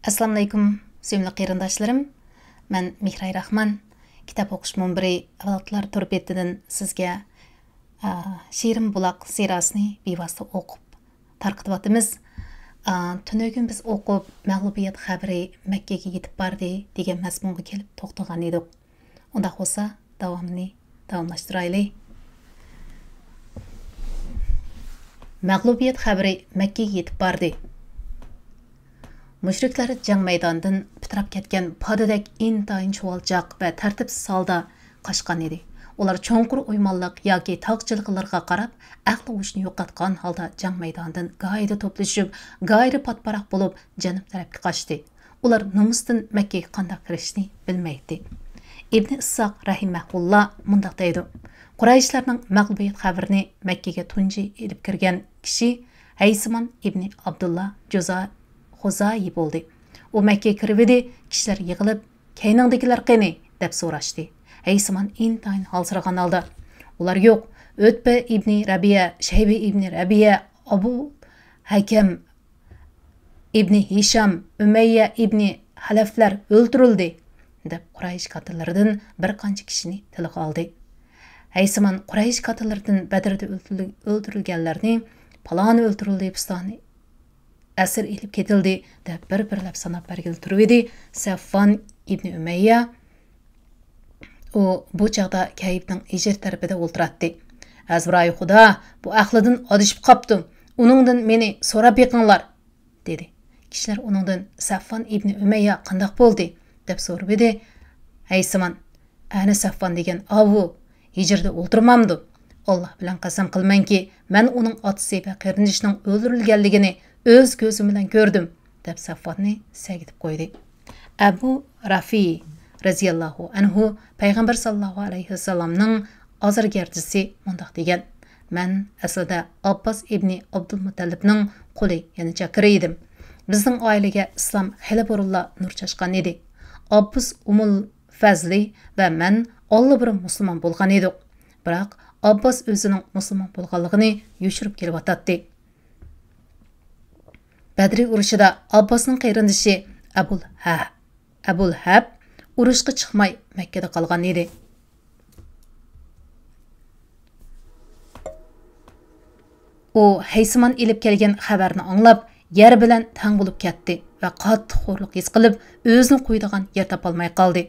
Assalamu alaykum, sevimli qarindoshlarım. Men Mihray Rahman. Kitap o'qish munbiri avvalgilar turbetidan sizga Shirin Buloq seriyasini bevosita o'qib tarqatyapmiz. Tunögün biz o'qib mag'lubiyat xabari Makkaga yetib bordi degan mazmunga kelib to'xtagan edik. Unda bo'lsa davomini davomlashtiraylik. Mag'lubiyat xabari Makkaga yetib bordi. Müşrikler jang maydonidan pitirab ketgan podidek intayin chuvalchaq va tartibsiz holda qochgan edi. Ular cho'nqur o'ymonliq yoki tog'chiliklarga qarab, aqli hushini yo'qotgan holda jang maydonidan g'oyida to'plashib, g'oyri patparaq bo'lib janub tarafga qochdi. Ular nomusdan Makkaga qanday kirishni bilmaydi. Ibn Issoq rahimahulloh mundaq deydi: Qurayshlarning mag'lubiyat xabarini Makkaga tunji elib kirgan kishi Haysimon ibn Abdullah Xuzayi bo'ldi. U Makkaga kiribdi, kishilar yig'ilib, "Kayningdagilar qani?" deb so'rashdi. Haysimon intayin holsiragan holda, "Ular yo'q, Utba ibn Rabiya, Shayba ibn Rabiya, Abu Hakam ibn Hisham, Umayya ibn Halaflar o'ldirildi" deb Quraysh qatilaridan bir qancha kishini tilga oldi. Haysimon Quraysh qatilaridan Badrda o'ldirilganlarni paloni o'ldirildi, pistani asir ilib ketildi deb bir-birlab sanab bergil turib edi. Safvan ibn Umayya u bu chaqda Kayibning ijir tarafida o'ltiratdi. "Azbroy Xudo, bu aqlidan adishib qopdim. Uningdan meni so'rab yiqinglar" dedi. Kishilar uningdan Safvan ibn Umayya qandoq bo'ldi deb so'rab edi. Haysimon: "Ana Safvan degan avu hijrda o'ltirmamdi. Alloh bilan qasam qilmanki, men uning otasi va qarindishining o'ldirilganligini o'z ko'zim bilan ko'rdim" deb Safvonni sagitib qo'ydi. Abu Rafi raziyallohu anhu payg'ambar sallallohu alayhi vasallamning ozirgardisi mundaq degan: "Men aslida Abbos ibn Abdulmuttalibning quli, ya'ni chaqiri edim. Bizning oilaga islom xili burunla nur chashgan edi. Abbos umul fazli va men olli bir musulmon bo'lgan edik. Biroq Abbos o'zining musulmon bo'lganligini yoshirib kelib atadi. Badri urushida Abbosning qayrindishi Abul Hab urushga chiqmay Makkada qolgan edi. U Haysimon ilib kelgan xabarni anglab, yer bilan tang bo'lib ketdi va qattiq xo'rlik his qilib, o'zini qo'ydigan yer topolmay qoldi.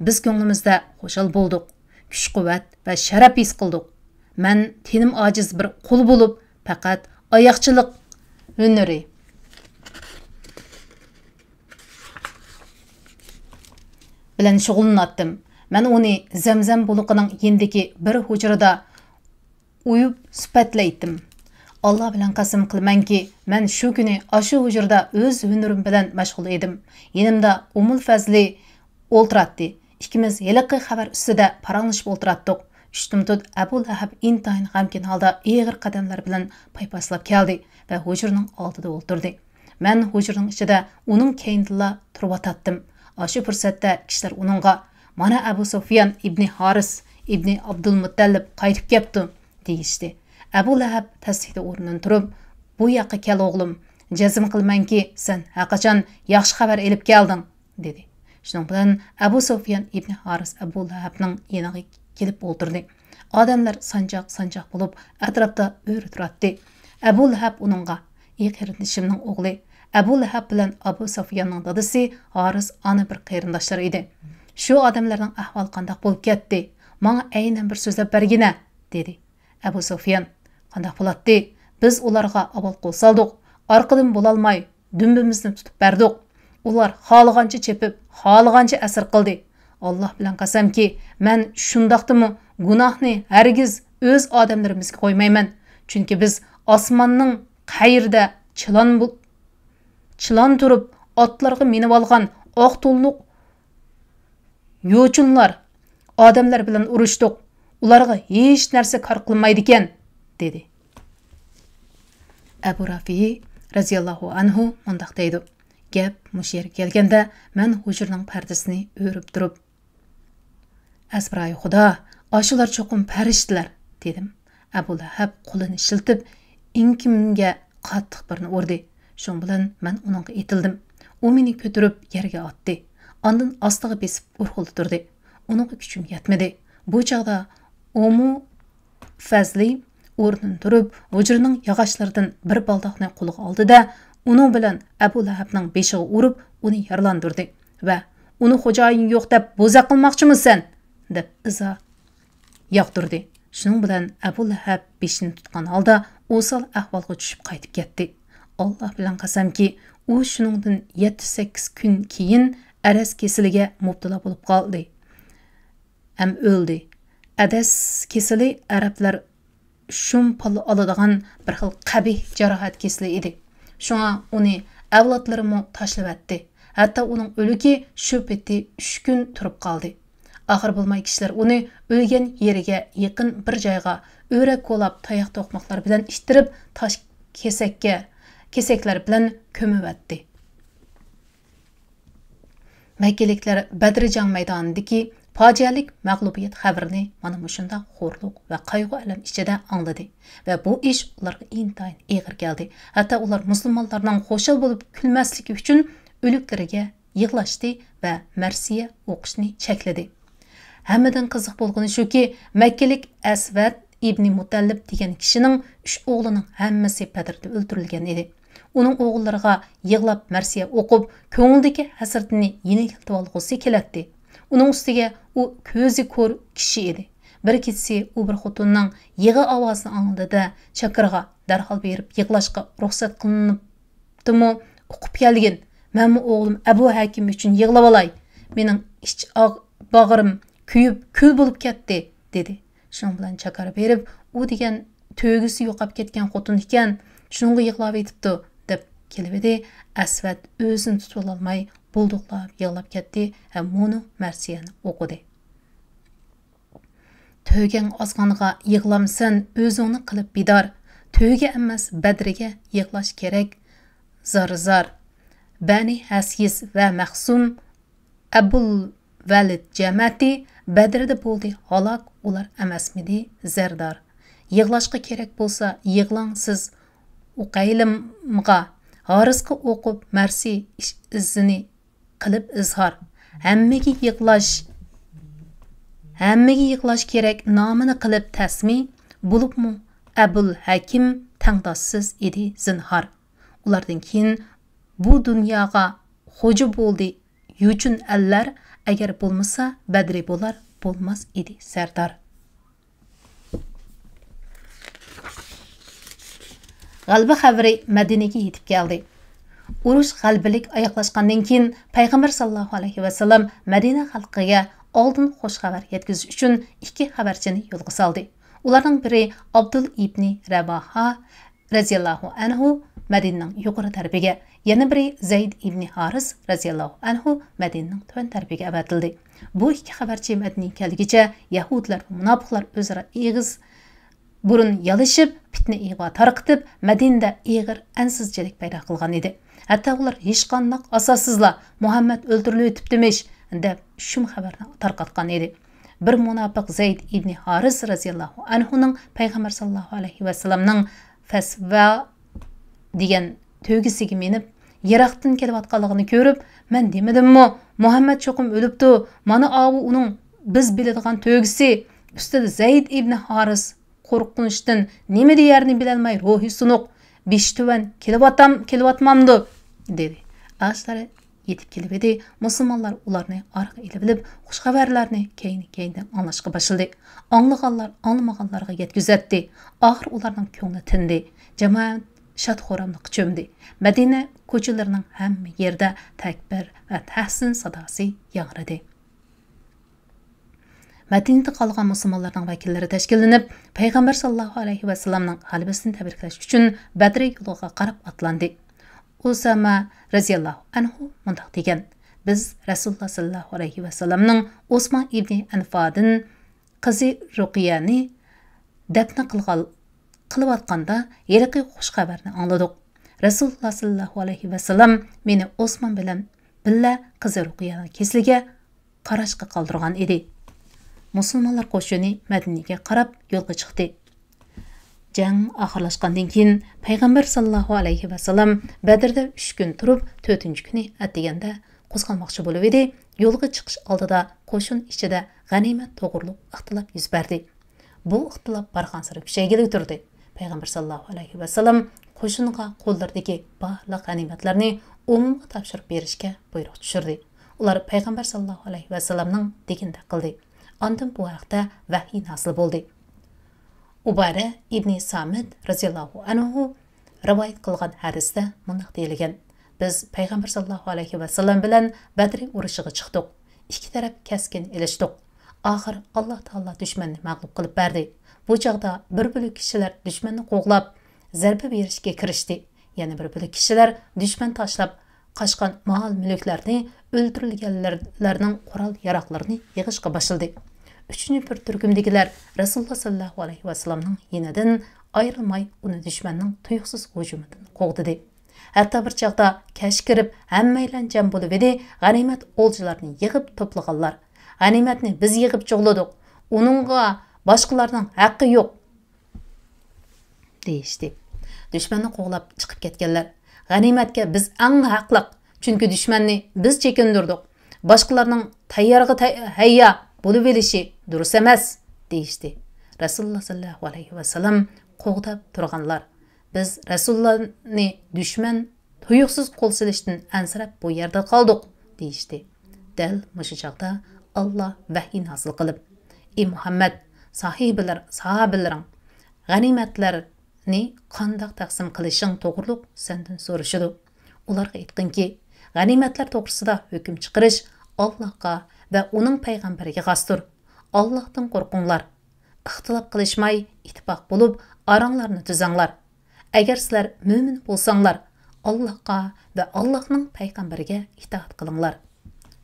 Biz ko'nglimizda xo'shal bo'ldik, kuch-quvvat va sharaf his qildik. Men tenim ojiz bir qul bo'lib, faqat oyoqchilik hunari bilan shug'ullandim. Men uni Zamzam buluqining yendiki bir hujrada uyub sifatlaydim. Alloh bilan qasam qilmanki, men shu kuni ashu hujrada o'z hunurim bilan mashg'ul edim. Yenimda Umul Fazli o'ltiratdi. Ikkimiz yiliqi xabar ustida paranglashib o'ltiratdik. Ushtumtut Abu Lahab intayin g'amkin holda eg'ir qadamlar bilan paypaslab keldi va hujrning oldida o'ltirdi. Men hujrning ichida uning keyinda turib o'tatdim. Aşı fursatda kishilar uningga: "Mana Abu Sufyan ibn Haris ibn Abdulmuttalib qaytib kelibdi" deyishdi. Abu Lahab tasdiqda o'rnidan turib: "Bu yoqqa kel o'g'lim, jazm qilmanki, sen haqachon yaxshi xabar elib kelding" dedi. Shuning bilan Abu Sufyan ibn Haris Abu Lahabning yeniga kelib o'ltirdi. Odamlar sanjoq bo'lib atrofda o'ri turadi. Abu Lahab uningga: "Ey qarindishimning o'g'li, Abu Lahab bilan Abu Sufyanning dadasi Haris ana bir qarindoshlar edi. Shu odamlarning ahvoli qanday bo'lib ketdi? Menga aynan bir so'zlab bergina" dedi. Abu Sufyan: "Qanday bo'ladi? Biz ularga avval qo'l soldik, orqadan bo'lolmay dumbimizni tutib berdik. Ular xohlagancha chepib, xohlagancha asir qildi. Alloh bilan qasamki, men shundaqdimi gunohni hargiz o'z odamlarimizga qo'ymayman. Chunki biz osmonning qayrida chilon turib, otlarga minib olgan oq to'lliq yo'chunlar odamlar bilan urushdik. Ularga hech narsa kor qilmaydi ekan" dedi. Abu Rafi raziyallohu anhu mundaq deydi: "Gap mush yerga kelganda men hujurning pardasini o'rib turib, Azbroy Xudo, ashular cho'qim farishtalar" dedim. Abu Lahab qo'lini shiltib, inkimga qattiq birni urdi. Şun bilan men onunğa etildim. u meni ko'tarib yerga otdi. Ondan ostiga besib urg'iltirdi. Uningga kuchim yetmadi. Bu chaqda Umu Fazli o'rnidan turib, hujrining yog'ochlaridan bir baldoqni qo'liga oldi-da, uning bilan Abu Lahabning beshiga urib, uni yaralandirdi va uni xo'jayin yo'q deb bo'za qilmoqchimisan deb izo yoqtirdi. Shuning bilan Abu Lahab beshini tutgan holda o'sal ahvolga tushib qaytib ketdi. Alloh bilan qasamki, u shuningdan 7-8 kun keyin aras kesiliga mubtalo bo'lib qoldi. Ham o'ldi. Adas kesili arablar shum pal oladigan bir xil qabih jarohat kesili edi. Shunga uni avlodlarimo tashlab etdi. Hatto uning o'ligi shu peti 3 kun turib qoldi. Axir bo'lmay kishilar uni o'lgan yeriga yaqin bir joyga o'rak qo'lab tayoq to'qmoqlar bilan ishtirib tosh kesaklar bilan ko'mib etdi. Makkaliklar Badr jang maydonidagi fojialik mag'lubiyat xabarini mana shunda xo'rliq va qayg'u alam ichida angladi va bu ish ularga intayin og'ir keldi. Hatto ular musulmonlarning xo'shal bo'lib kulmasligi uchun o'liklariga yig'lashdi va marsiya o'qishni chekladi. Hammadan qiziq bo'lgani shuki, Makkalik Asvad ibn Mutallib degan kishining 3 o'g'lining hammasi Badrda o'ldirilgan edi. Uning o'g'illariga yig'lab marsiya o'qib, ko'ngildagi hasratini yengiltib olg'usi keladi. Uning ustiga u ko'zi ko'r kishi edi. Bir kechasi u bir xotinning yig'i ovozini angladi-da, chaqirga darhol berib yig'lashga ruxsat qilinibdimi, o'qib kelgin. Men o'g'lim Abu Hakim uchun yig'lab olay. Mening ich bag'rim kuyib kul bo'lib ketdi, dedi. Shuning bilan chaqara berib, u degan to'ygisi yo'qab ketgan xotin ekan, shunga yig'lab etibdi, deb kelibdi. Asvad o'zini tutib olmay bulduqlab yig'lab ketdi va muni marsiyani o'qidi. To'ygan ozg'onga yig'lamsan, o'zingni qilib bidor. To'yga emas, Badriga yig'lash kerak. Zar. Bani Hasis va Mahsum Abul Valid jamati Badrda bo'ldi, halok ular emasmidi? Zardor. Yig'lashga kerak bo'lsa, yig'lang siz. Uqaylimga Harisga o'qib marsi izini qilib izhor. Hammaga yig'lash kerak nomini qilib tasmi bo'libmi? Abul Hakim tangdoshsiz edi zinhor. Ulardan keyin bu dunyoga xo'ja bo'ldi yuchun allar, agar bo'lmasa Badri bo'lar, bo'lmas edi Sardor. G'alba xabari Madinaga yetib keldi. Urush g'albalik oyoqlashgandan keyin Payg'ambar sallallohu alayhi va sallam Madina xalqiga oldin xush xabar yetkazish uchun 2 xabarchini yo'lga soldi. Ularning biri Abdul ibn Rabaha radhiyallohu anhu Madinaning yuqori tarbiga, yana biri Zayd ibn Haris radhiyallohu anhu Madinaning tuvan tarbiga avatildi. Bu 2 xabarchi Madinaga kelgicha Yahudlar va munofiqlar o'zaro eg'iz burun yalishib, fitna ig'vo tarqitib, Madinada ig'ir ansizchilik paydo qilgan edi. Hatto ular hech qanday asossizla Muhammad o'ldirilib o'tibdimish deb shum xabarni tarqatgan edi. Bir munofiq Zayd ibn Haris radhiyallohu anhuning Payg'ambar sallallohu alayhi va sallamning Fasva degan to'ygisiga menib, yiroqdan kelayotganligini ko'rib, men demadimmi, Muhammad cho'qim o'libdi. Mana avu uning biz biladigan to'ygisi. Ustida Zayd ibn Haris qo'rqinishdan nima deyarini bilolmay ruhi sunuq, beshtuvan kelayotmamdi, dedi. Ashlari yetib kelib edi. Musulmonlar ularni orqa ilib, xush xabarlarni keyin-keyindan anglashga boshladi. Anglag'anlar anglamaganlarga yetkazatdi. Oxir ularning ko'ngli tindi. Jamoat shad-xo'ramliq cho'mdi. Madina ko'chalarining hamma yerda takbir va tahsin sadosi yangradi. Madinada qolgan musulmonlarning vakillari tashkillanib, Payg'ambar sallallohu alayhi va sallamning g'alabasini tabriklash uchun Badr yo'liga qarab atlandi. Usama radhiyallohu anhu mundaq degan: Biz Rasululloh sallallohu alayhi va sallamning Osmon ibn Anfadin qizi Ruqiyani dafn qilayotganda yeriqi xush xabarni angladik. Rasululloh sallallohu alayhi va sallam meni Osmon bilan billa qizi Ruqiyaning kesliga qarashga qoldirgan edi. Musulmonlar qo'shini Madinaga qarab yo'lga chiqdi. Jang axırlaşqandan keyin Payg'ambar sallallohu alayhi va sallam Badrda 3 kun turib, 4-kuni atiganda qo'zg'almoqchi bo'lib edi. Yo'lga chiqish oldida qo'shin ichida g'animat to'g'riliq ixtilof yuz berdi. Bu ixtilof bargan sari kuchaygili turdi. Payg'ambar sallallohu alayhi va sallam qo'shinga qo'llaridagi barliq g'animatlarni umumga topshirib berishga buyruq tushirdi. Ular Payg'ambar sallallohu alayhi va sallamning deganda qildi. Ondan bu haqda vahiy nasil bo'ldi. Ubara ibn Samit raziyallohu anhu rivoyat qilgan hadisda mundaq deyilgan: Biz Payg'ambar sallallohu alayhi va sallam bilan Badr urushiga chiqdik. Ikki taraf keskin ilishdik. Oxir Alloh taolo dushmanni mag'lub qilib berdi. Bu chaqda bir bo'lik kishilar dushmanni qo'g'lab, zarba berishga kirishdi. Yana bir bo'lik kishilar dushman tashlab qochgan mol-mulklarni, o'ldirilganlarning qurol-yaroqlarini yig'ishga boshladi. Üçüncü bir turkumdagilar Rasululloh sallallohu alayhi va sallamning yenidan ayrilmay uni dushmanning tuyuqsiz hujumidan qo'g'didi. Hatto bir chaqda kash kirib, hammaylan jam bo'lib edi, g'animat olchilarni yig'ib to'plaganlar. G'animatni biz yig'ib cho'g'ladik. Uningga boshqalarning haqqi yo'q, deyishdi. Dushmanni qo'g'lab chiqib ketganlar. G'animatga biz eng haqliq, chunki dushmanni biz chekindirdik. Boshqalarning tayyorga hayya bo'lib elishi durust emas, deyishdi. Rasululloh sallallohu alayhi va sallam qo'g'dab turganlar. Biz Rasulullohni dushman tuyuqsiz qo'l silishdan ansirab bu yerda qoldik, deyishdi. Dal mushu chaqda Alloh vahiy nasil qilib: "Ey Muhammad, sahobalarning g'animatlarni qandoq taqsim qilishing to'g'riliq sendan so'rashidi. Ularga aytqinki, g'animatlar to'g'risida hukm chiqarish Allohga va uning payg'ambariga xosdir. Allohdan qo'rqinglar. Ixtilof qilishmay ittifoq bo'lib, oranglarni tuzanglar. Agar sizlar mo'min bo'lsanglar, Allohga va Allohning payg'ambariga itoat qilinglar."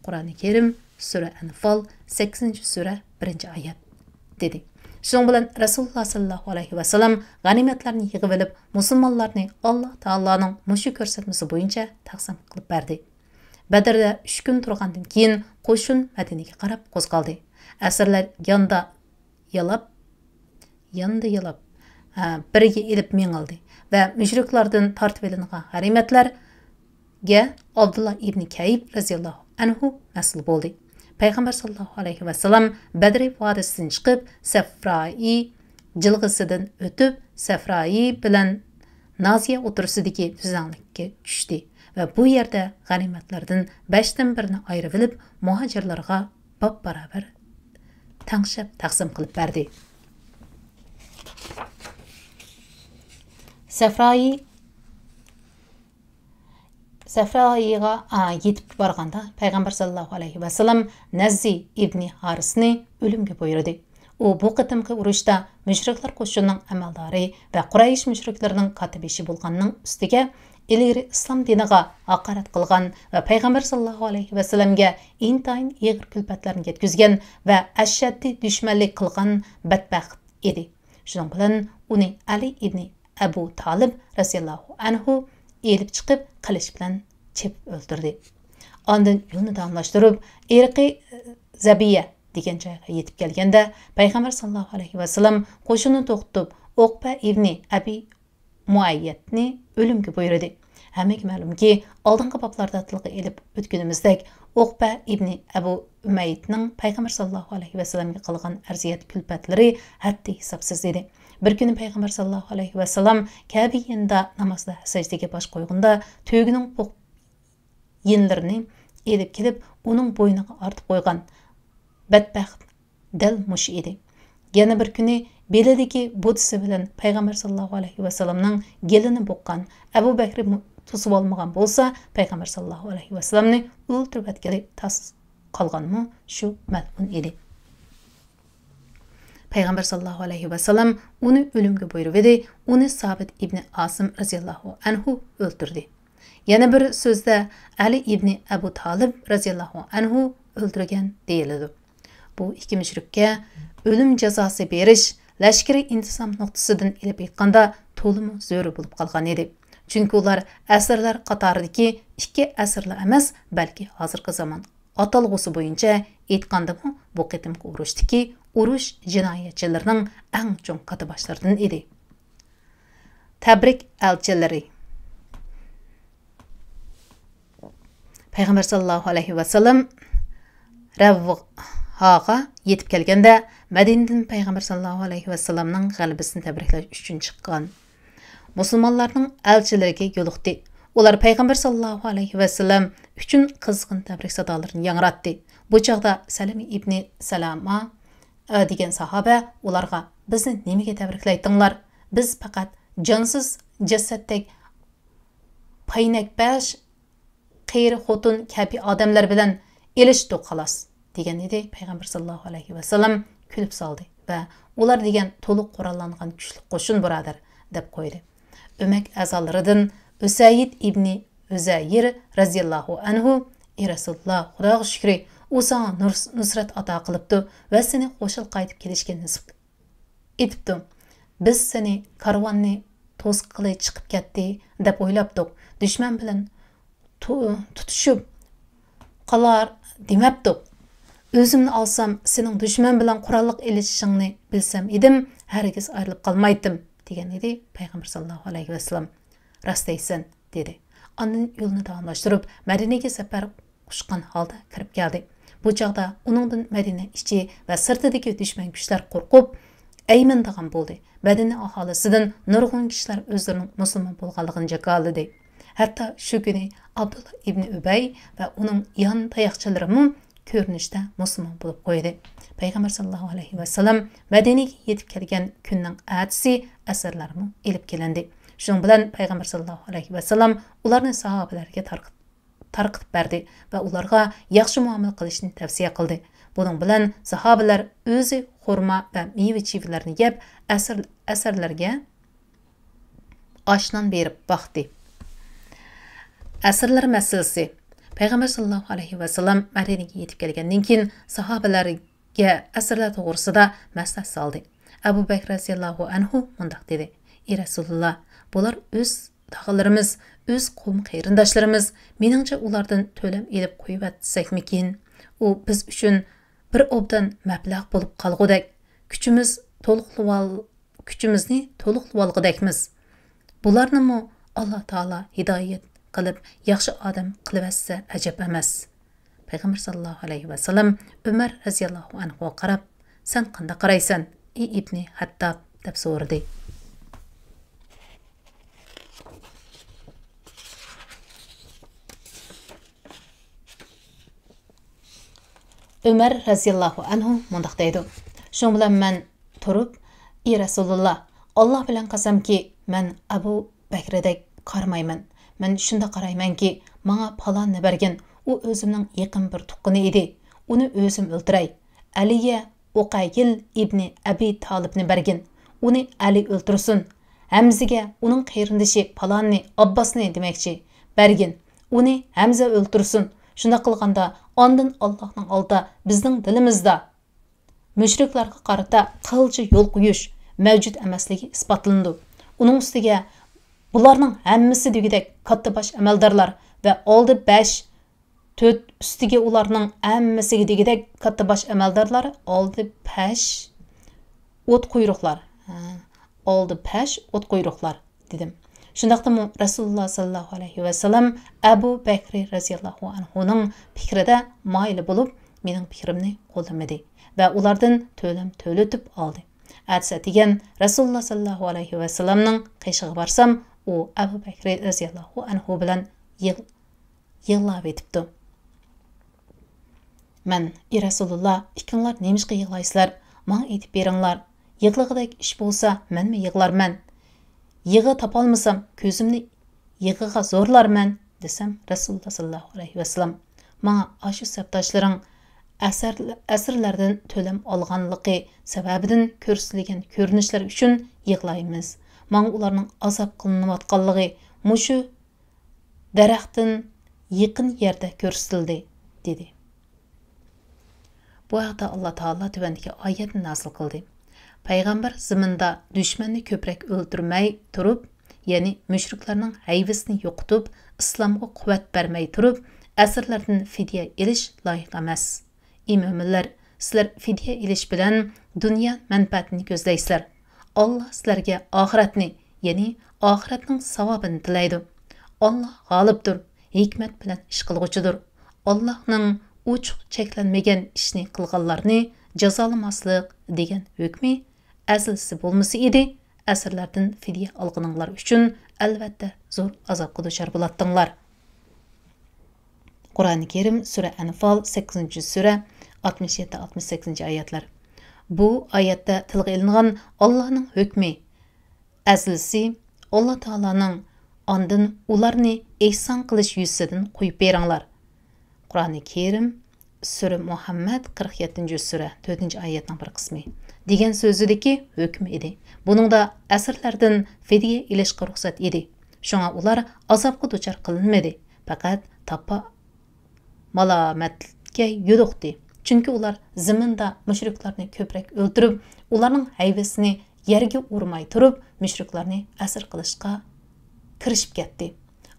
Qur'oni Karim sura Anfal 8-sura 1-oyat dedi. Shuning bilan Rasululloh sallallohu alayhi va sallam g'animatlarni yig'ib olib, musulmonlarni Alloh taoloning mushu ko'rsatmasi bo'yicha taqsim qilib berdi. Badrda 3 kun turgandan keyin qo'shin Madinaga qarab qo'zg'aldi. Asirlar yonda yalab biriga ilib mengildi va mushriklardan tortib olingan g'animatlarga Abdullah ibn Kayib raziyallohu anhu mas'ul bo'ldi. Payg'ambar sallallohu alayhi va sallam Badr vodiysidan chiqib, Safrai jilg'isidan o'tib, Safrai bilan Naziya o'tirsidagi tuzanglikka tushdi va bu yerda g'animatlardan 5dan birini ayirib olib, muhojirlarga bab-barabar tangshab taqsim qilib berdi. Safraiga yetib borganda Payg'ambar sallallohu alayhi va sallam Nazzi ibn Harisni o'limga buyurdi. U bu qitimqi urushda mushriklar qo'shinining amaldori va Quraysh mushriklarining katibishi bo'lganning ustiga ilgari islom diniga haqorat qilgan va Payg'ambar sallallohu alayhi va sallamga intayin og'ir kulfatlarni yetkazgan va ashaddiy dushmanlik qilgan badbaxt edi. Shuning bilan uni Ali ibn Abu Talib radhiyallohu anhu elib chiqib qilich bilan chepib o'ldirdi. Ondan yo'lni davomlashtirib, irqiy Zabiya degan joyga yetib kelganda Payg'ambar sallallohu alayhi va sallam qo'shinni to'xtatib, Uqba ibn Abi Muayyatni o'limga buyurdi. Hammaga ma'lumki, oldingi boblarda tilga elib o'tganimizdek, Uqba ibn Abu Umayyatning Payg'ambar sallallohu alayhi va sallamga qilgan arziyat kulfatlari haddi hisobsiz edi. Bir kuni Payg'ambar sallallohu alayhi va sallam Kabe'da namozda sajdaga bosh qo'yganda to'gining yenlarini elib kelib, uning bo'yniga ortib qo'ygan badbaxt dal mush edi. Yana bir kuni belidagi bo'tisi bilan Payg'ambar sallallohu alayhi va sallamning gelini boqqan Abu Bakr to'sib olmagan bo'lsa, Payg'ambar sallallohu alayhi va sallamni o'ldirib atgani tas qolganmi shu mal'un edi. Payg'ambar sallallohu alayhi va sallam uni o'limga buyurib edi, uni Sabit ibn Asim raziyallohu anhu o'ldirdi. Yana bir so'zda Ali ibn Abu Talib raziyallohu anhu o'ldirgan deyiladi. Bu ikki mushrikka o'lim jazosi berish lashkariy intizom nuqtasidan ilib aytganda to'limi zo'r bo'lib qolgan edi. Chunki ular asrlar qatoridagi ikki asrlar emas, balki hozirgi zamon atalg'usi bo'yicha aytgandimi, bu qitimki urushdiki urush jinoyatchilarining eng chong qatiboshlaridan edi. Təbrik elçiləri. Peyğəmbər sallallahu alayhi və sallam Ravhaga yetib kelgəndə Mədinədən Peyğəmbər sallallahu alayhi və sallamның qələbəsini təbrikləş üçün çıxqan. Müsəlmanlarning elçilariga yo'liqdi. Ular Peyğəmbər sallallahu alayhi və sallam üçün qızğın təbrik sadalarini yangratdı. Bu çağda Salami ibn Salama degan sahaba ularga bizni nimaga tabriklaytinglar? Biz faqat jonsiz jasaddak paynakbash qeyri xotin kabi odamlar bilan elishdik xolos degan edi. Peyğəmbər sallallahu alayhi və sallam kulib soldi va ular degan to'liq qurollangan kuchli qo'shin birodar deb qo'ydi. Ömək a'zolaridan Usayd ibn Uzayr raziyallohu anhu Rasululloh Xudoga shukri u sana nusrat ato qilibdi va seni qo'shil qaytib kelishga nasib etibdi. Biz seni karvonni to'siq qilib chiqib ketdi deb o'ylabdik. Dushman bilan tutishib qolar demabdik. O'zimni olsam sening dushman bilan qurolliq elishishingni bilsam edim, hargiz ayrilib qolmaydim degan edi Peyğəmbər sallallohu alayhi və sallam. Rastaysan dedi. Ondan yo'lni davomlashtirib Madinaga safar qushgan holda kirib keldi. Bu chaqda uningdan Madina ichi va sirtidagi dushman kuchlar qo'rqib aymandigan bo'ldi. Madina aholisidan nurg'un kishilar o'zlarining musulmon bo'lganligini jakoladi. Hatto shu kuni Abdullah ibn Ubay va uning yon tayoqchalari ko'rinishda musulmon bo'lib qo'ydi. Peyğəmbər sallallohu alayhi və sallam Madinaga yetib kelgan kunning atisi asarlarni elib kelindi. Shuning bilan Peyğəmbər sallallohu alayhi və sallam ularni sahobalarga tarqitib berdi va ularga yaxshi muomala qilishni tavsiya qildi. Buning bilan sahobalar o'zi xurmo va meva-chevalarni yeb asarlarga oshnon berib boqdi. Asrlar masalasi. Peyğəmbər sallallohu alayhi və sallam Madinaga yetib kelgandan keyin sahobalarga asrlar to'g'risida maslahat soldi. Abu Bakr raziyallohu anhu mundaq dedi: "Ey Rasululloh, bular o'z tog'alarimiz, o'z qavm qarindoshlarimiz. Meningcha ulardan to'lam elib qo'yib atsakmikin? U biz uchun bir obdan mablag' bo'lib qolgudek, kuchimizni to'liqlavolgudekmiz. Bularnimi Alloh taolo hidoyat qilib yaxshi odam qilibsa ajab emas." Peyğəmbər sallallohu alayhi və sallam Umar raziyallohu anhu qarab, "Sen qanday qaraysan, ey ibn Hattab?" deb so'radi. Umar raziyallohu anhu mundaq deydi: "Shuning bilan men turib, ey Rasululloh, Alloh bilan qasamki, men Abu Bakrdek qarmayman. Men shunda qaraymanki, menga palonni bergan u o'zimning yaqin bir tuqqini edi. Uni o'zim o'ltiray. Aliga Uqayl ibn Abi Talibni bergan. Uni Ali o'ltirsin. Hamzaga uning qarindoshi palonni Abbosni demakchi bergan. Uni Hamza o'ltirsin. Shunda qilganda ondan Allohning oldida bizning dilimizda mushriklarga qarata qilchi yo'l qo'yish mavjud emasligi isbotlandi. Uning ustiga bularning hammasi degidek katta bosh amaldorlar va oldi 5 4 ustiga ularning hammasiga degidek katta bosh amaldorlar oldi pash o't quyruqlar. Oldi pash o't quyruqlar dedim. Shundaqdimi Rasululloh sallallohu alayhi va sallam Abu Bakr raziyallohu anhuning fikrida mayli bo'lib, mening fikrimni qo'llamadi va ulardan to'litib oldi. Atsatigan Rasululloh sallallohu alayhi va sallamning qishig'i barsam, u Abu Bakr raziyallohu anhu bilan yig'lab etibdi. Men, "Ey Rasululloh, ikkinlar nemishqa yig'laysizlar? Menga aytib beringlar. Yig'lig'idek ish bo'lsa, menmi yig'larman? Yig'i topolmasam, ko'zimni yig'iga zo'rlarman" desam, Rasululloh sallallohu alayhi va sallam menga ashu sabdoshlaring asrlardan to'lam olganligi sababidan ko'rsatilgan ko'rinishlar uchun yig'laymiz. Menga ularning azob qilinayotganligi mushu daraxtdan yaqin yerda ko'rsatildi dedi. Bu haqda Alloh taolo tuvandagi oyatni nozil qildi. Payg'ambar zaminda dushmanni ko'proq o'ldirmay turib, ya'ni mushriklarning hayvisini yo'qotib, islomga quvvat bermay turib, asrlardan fidya elish loyiq emas. Ey mo'minlar, sizlar fidya elish bilan dunyo manfaatini ko'zlaysizlar. Alloh sizlarga oxiratni, ya'ni oxiratning savobini tilaydi. Alloh g'olibdir, hikmat bilan ish qilg'uchidir. Allohning uchuq cheklanmagan ishni qilganlarni jazolamaslik degan hukmi aslisi bo'lmasa edi, asrlardan fidya olganinglar uchun albatta zo'r azobga duchor bo'ladinglar. Qur'oni Karim sura Anfal 8-sura 67-68 oyatlar. Bu oyatda tilga ilingan Allohning hukmi aslisi Alloh taolaning ondan ularni ihson qilish yuzidan qo'yib beringlar. Qur'oni Karim sura Muhammad 47-sura 4-oyatning bir qismi degan so'zidagi hukm edi. Buningda asrlardan fidya ilishga ruxsat edi. Shunga ular azobga duchor qilinmadi, faqat tapa malomatga yo'liqdi. Chunki ular zaminda mushriklarni ko'proq o'ldirib, ularning hayvasini yerga urmay turib, mushriklarni asir qilishga kirishib ketdi.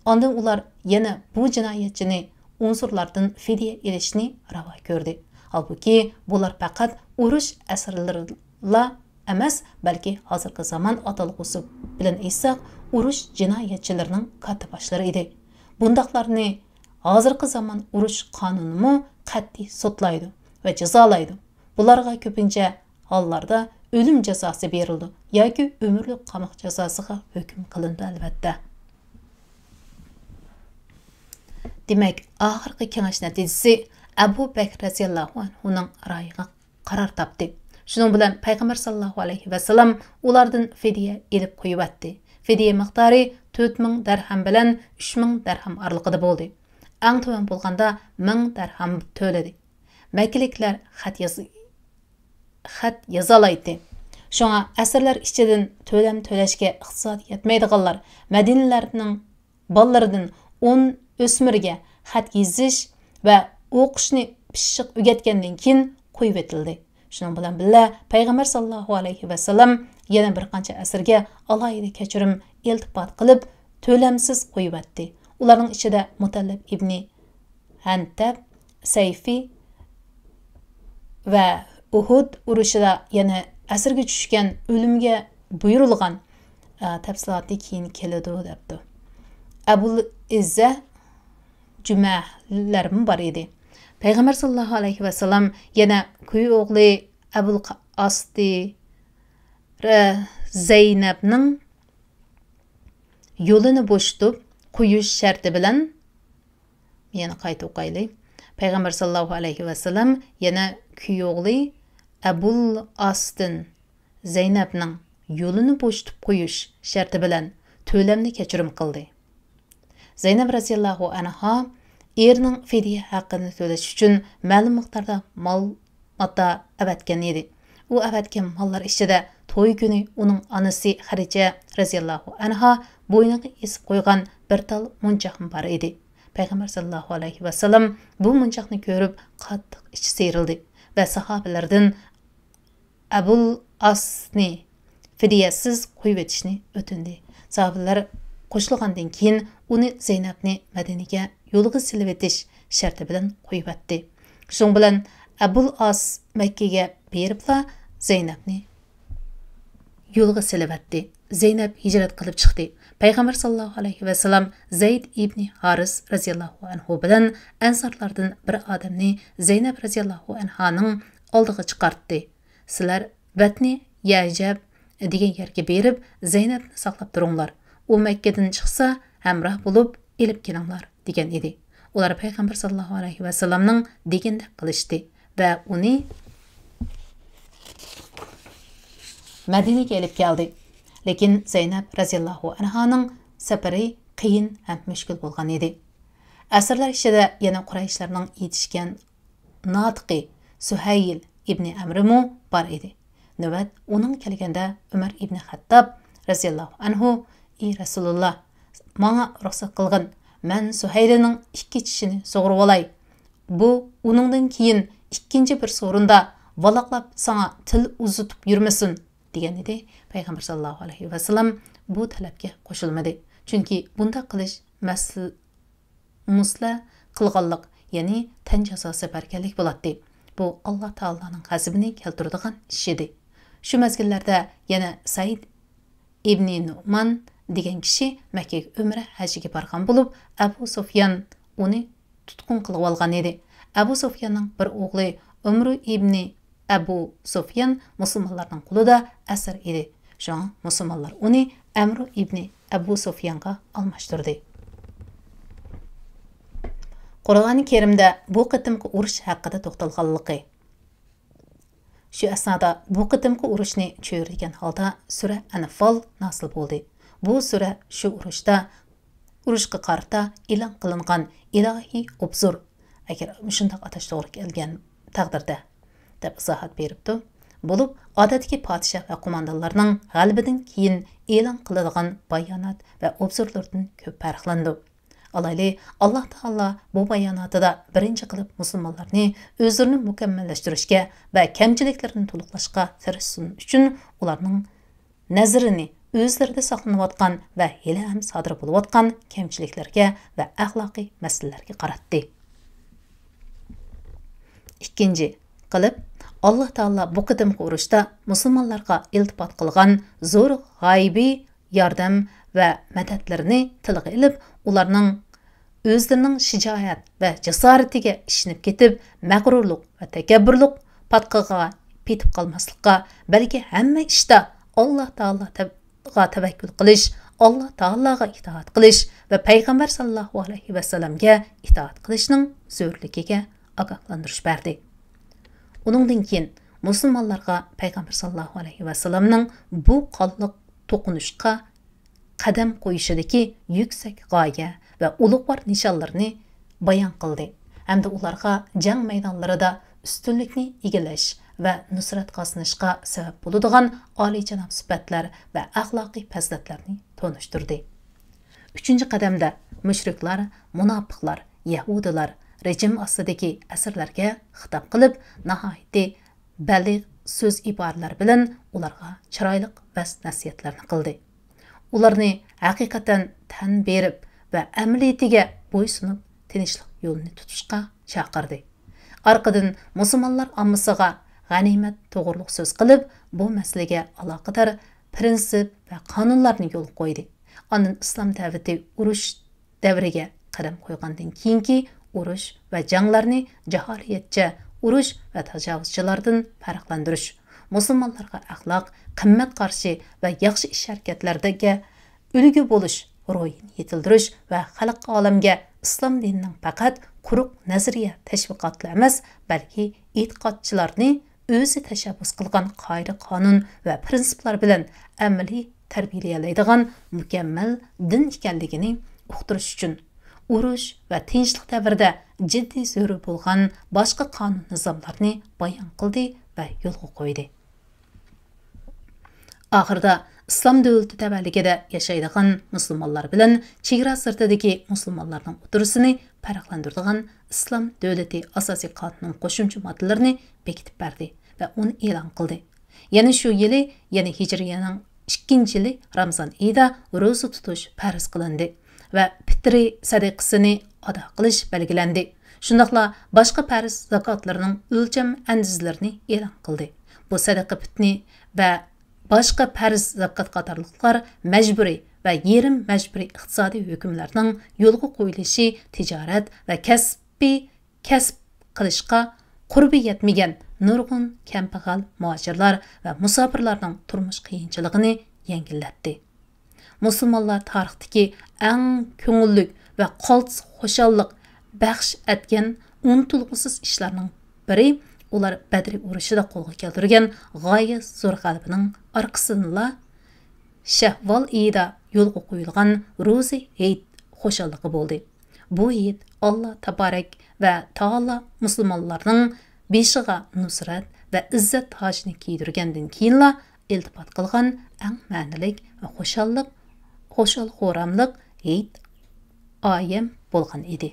Ondan ular yana bu jinoyatchini unsurlardan fidya ilishni ravo ko'rdi. Halbuki bular faqat urush asirlarla emas, balki hozirgi zamon atalg'usi bilan aytsak, urush jinoyatchilarining katiboshlari edi. Bundaqlarni hozirgi zamon urush qonunimi qat'iy sotlaydi va jazolaydi. Bularga ko'pincha hollarda o'lim jazosi berildi yoki umrlik qamoq jazosiga hukm qilindi albatta. Demak, oxirgi kengash natijasi Abu Bakr radhiyallohu anhuning rayiga qaror topdi. Shuning bilan payg'ambar sallallohu alayhi va sallam ulardan fidya elib qo'yibdi. Fidya miqdori 4000 dirham bilan 3000 dirham oralig'ida bo'ldi. Eng tuvan bo'lganda 1000 dirham to'ladi. Makkaliklar xat yozalaydi. Shunga asrlar ichidan to'lam to'lashga iqtisod yetmaydiganlar Madinalarning bolalaridan 10 o'smirga xat yozish va o'qishni pishiq o'rgatgandan keyin qo'yib etildi. Shuning bilan birga payg'ambar sallallohu alayhi va sallam yana bir qancha asrga alohida kechirim iltifot qilib to'lamsiz qo'yib etdi. Ularning ichida Mutallib ibn Hantab, Sayfi va Uhud urushida yana asrga tushgan o'limga buyurilgan tafsilotli keyin keladi debdi. Abul Izza jumalarmi bor edi. Payg'ambar sallallohu alayhi va sallam yana kuy o'g'li Abul Asdi Zaynabning yo'lini bo'shatib qo'yish sharti bilan yana qayta o'qaylik. Payg'ambar sallallohu alayhi va sallam yana kuy o'g'li Abul Asdin Zaynabning yo'lini bo'shatib qo'yish sharti bilan to'lamni kechirim qildi. Zaynab radhiyallohu anha erining fidya haqqini to'lash uchun ma'lum miqdorda mol mata avatgan edi. U avatgan mollar ichida to'y kuni uning onasi Xadija radhiyallohu anha bo'yniga esib qo'ygan bir tal munchoq bor edi. Payg'ambar sallallohu alayhi va sallam bu munchoqni ko'rib qattiq ichi seyrildi va sahobalardan Abul Asni fidyasiz qo'yib etishni o'tindi. Sahobalar qo'shilgandan keyin uni Zaynabni Madinaga yo'lga silib etish sharti bilan qo'yib etdi. Shuning bilan Abul As Makkaga beribla Zaynabni yo'lga silib etdi. Zaynab hijrat qilib chiqdi. Payg'ambar sallallohu alayhi va sallam Zayd ibn Haris radhiyallohu anhu bilan ansarlardan bir odamni Zaynab radhiyallohu anhaning oldiga chiqartdi. Sizlar Batni Yajab degan yerga berib Zaynabni saqlab turinglar. U Makkadan chiqsa hamroh bo'lib elib kelinglar degan edi. Ular payg'ambar sallallohu alayhi va sallamning deganda qilishdi va uni Madinaga elib keldi. Lekin Zaynab radhiyallohu anhaning safari qiyin ham mushkul bo'lgan edi. Asrlar ichida yana Qurayshlarning yetishgan notiqi Suhayl ibn Amrmu bor edi. Navbat uning kelganda Umar ibn Xattob radhiyallohu anhu: "Ey Rasululloh, menga ruxsat qilgin. Men Suhaylining ikki tishini sug'urib olay. Bu uningdan keyin ikkinchi bir so'rinda valaqlab sana til uzutib yurmasin" degan edi. Payg'ambar sallallohu alayhi va sallam bu talabga qo'shilmadi. Chunki bunda qilish musla qilganlik, ya'ni tan jazosi barkanlik bo'ladi. Bu Alloh taolaning g'azabini keltiradigan ish edi. Shu mezgillarda yana Said ibn Nu'man degan kishi Makkaga umra hajiga borgan bo'lib, Abu Sufyan uni tutqun qilib olgan edi. Abu Sufyanning bir o'g'li Umr ibn Abu Sufyan musulmonlarning qo'lida asir edi. Shunga musulmonlar uni Amr ibn Abu Sufyanga almashtirdi. Qur'oni Karimda bu qitimqi urush haqida to'xtalganligi. Shu asnoda bu qitimqi urushni cho'rigan holda sura Anfal nasil bo'ldi. Bu sura shu urushga qarata e'lon qilingan ilohiy obzor, agar shunday atash to'g'ri kelgan taqdirda deb izohat beribdi. Bo'lib, odatdagi podshoh va qo'mondonlarning g'alabidan keyin e'lon qilinadigan bayonot va obzorlardan ko'p farqlandi. Alayli Allah Taala bu bayonotida birinchi qilib musulmonlarni o'zlarini mukammallashtirishga va kamchiliklarni to'liqlashga tirishsin uchun ularning nazarini o'zlarida saqlanayotgan va hali ham sodir bo'layotgan kamchiliklarga va axloqiy masalalarga qaratdi. Ikkinchi qilib Allah Taala bu qitimqi urushda musulmonlarga iltifot qilgan zo'r g'aybiy yordam va madadlarni tilga ilib, ularning o'zlarining shijoat va jasoratiga ishinib ketib, mag'rurlik va takabburlik patqiga petib qolmaslikka, balki hamma ishda Alloh taologa tavakkul qilish, Alloh taologa itoat qilish va payg'ambar sallallohu alayhi va sallamga itoat qilishning zo'rligiga ogohlantirish berdi. Uningdan keyin musulmonlarga payg'ambar sallallohu alayhi va sallamning bu qonliq to'qinishga qadam qo'yishidagi yuksak g'oya va ulug'vor nishonlarni bayon qildi. Hamda ularga jang maydonlarida ustunlikni egallash va nusrat qozonishga sabab bo'ladigan oliyjanob sifatlar va axloqiy fazilatlarni tonishtirdi. Uchinchi qadamda mushriklar, munofiqlar, yahudilar rejim ostidagi asirlarga xitob qilib, nihoyatda baliq so'z iboralar bilan ularga chiroyli vas-nasihatlarni qildi. Ularni haqiqatan tan berib va amaliyatiga bo'ysunib tinchlik yo'lini tutishga chaqirdi. Orqadan musulmonlar ommasiga g'animat to'g'riliq so'z qilib, bu masalaga aloqador prinsip va qonunlarni yo'l qo'ydi. Ondan islom davlati urush davriga qadam qo'ygandan keyingi urush va janglarni jaholiyatcha urush va tajovuzchilardan farqlantirish, musulmonlarga axloq, qimmat qarshi va yaxshi ish harakatlaridagi ulgu bo'lish ro'yini yetildirish va xalq olamga islom dinining faqat quruq nazariya tashviqotlar emas, balki e'tiqodchilarni o'zi tashabbus qilgan qoida qonun va prinsiplar bilan amaliy tarbiyalaydigan mukammal din ekanligini uqtirish uchun urush va tinchlik davrida jiddiy zarur bo'lgan boshqa qonun nizomlarni bayon qildi va yo'lga qo'ydi. Oxirida islom davlati tavalligida yashaydigan musulmonlar bilan chegara sirtidagi musulmonlarning o'tirisini farqlantiradigan islom davlati asosiy qonunning qo'shimcha moddalarini bekitib berdi va uni e'lon qildi. Yana shu yili, ya'ni hijriyaning 2-yili Ramazon oyida ro'za tutish farz qilindi va fitri sadaqasini ado qilish belgilandi. Shundaqla boshqa farz zakotlarining o'lcham andizlarini e'lon qildi. Bu sadaqa fitni va boshqa farz zakat qatorliqlar majburiy va yerim majburiy iqtisodiy hukmlarning yo'lga qo'yilishi tijorat va kasb qilishga qurbi yetmagan nurg'un kambag'al muhojirlar va musofirlarning turmush qiyinchiligini yengillatdi. Musulmonlar tarixdagi eng ko'ngillik va qaltis xushallik baxsh etgan unutilg'usiz ishlarning biri ular Badr urushida qo'lga keltirgan g'oyat zo'r g'alabaning orqasida Shahval oyida yo'lga qo'yilgan ro'za hayit xushalliqi bo'ldi. Bu hayit Alloh tabarak va taolo musulmonlarning beshiga nusrat va izzat tojini kiydirgandan keyinla iltifot qilgan eng ma'nilik va xo'ramliq hayit oyam bo'lgan edi.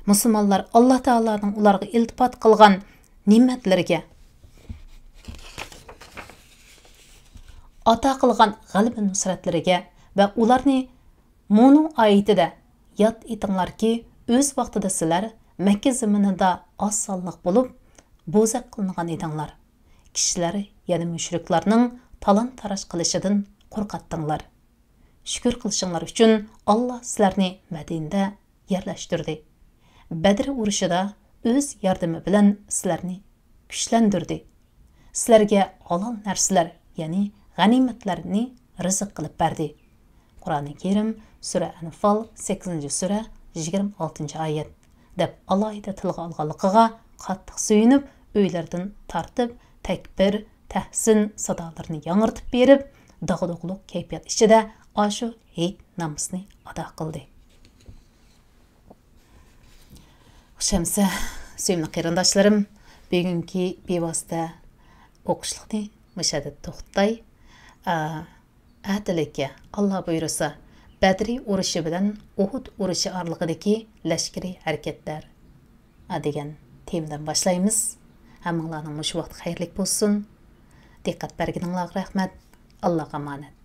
Musulmonlar Alloh taoloning ularga iltifot qilgan ne'matlariga ata qilgan g'alaba nusratlariga va ularni Mo'nu oyatida yod etinglarki, o'z vaqtida sizlar Makka zaminida oz sonliq bo'lib, bo'zaq qilingan edinglar. Kishilar, ya'ni mushriklarning talon-taroj qilishidan qo'rqatdinglar. Shukr qilishinglar uchun Alloh sizlarni Madinada yerlashtirdi. Badr urushida o'z yordami bilan sizlarni kuchlantirdi. Sizlarga halol narsalar, ya'ni g'animatlarni rizq qilib berdi. Qur'oni Karim sura Anfal 8-sura 26-oyat deb alohida tilga olganligiga qattiq suyunib, uylardan tartib, takbir, tahsin sadolarini yangirtib berib, dag'dug'liq kayfiyat ichida ashu Hayit namozini ado qildi. Xushimsa, sevimli qarindoshlarim, bugungi bevosita o'qishlikni mushada to'xtay. Әділікке, Алла бұйырса, Бәдри ұрышы білін Ухуд ұрышы арлығыдaki ләшкери әрекеттер деген темден башлаймыз. Әміңларның мұшы вақт қайырлық болсын. Диққат бәргеніңлағы рахмет. Аллаға аманат.